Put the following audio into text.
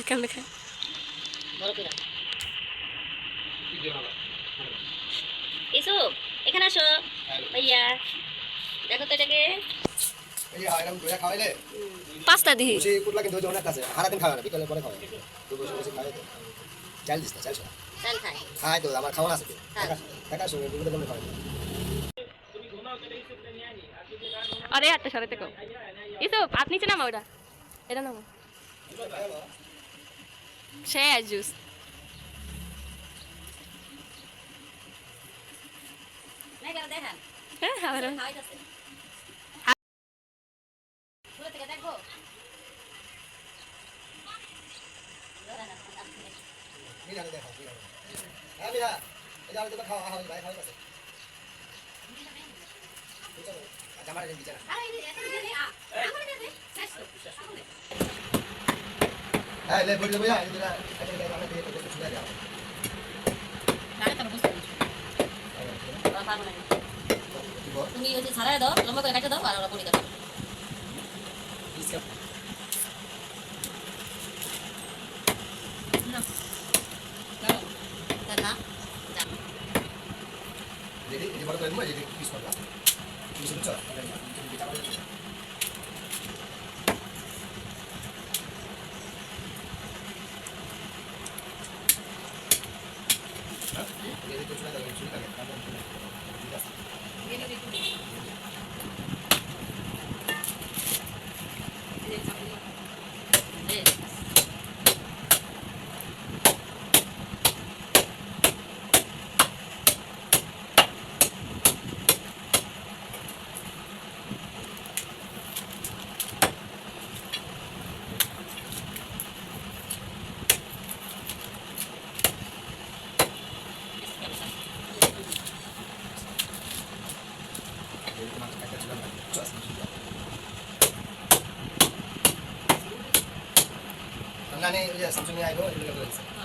কেমনে খায় ইসুফ এখানে আসো ভাইয়া দেখো তো এটাকে পাঁচটা দিহি চাল খায় আরে একটা সরাতে কও ইসুফ আপনি নিচে নামা ওটা এটা নামা শেষ জুস দেখান হ্যাঁ আবার খাওয়াইতেছে দূরে থেকে দেখবো তুমি হচ্ছে ছাড়াই দাও লম্বা করে কাটে দাও আর ওরা পড়ে যাবে না Samsung ini ayo, ini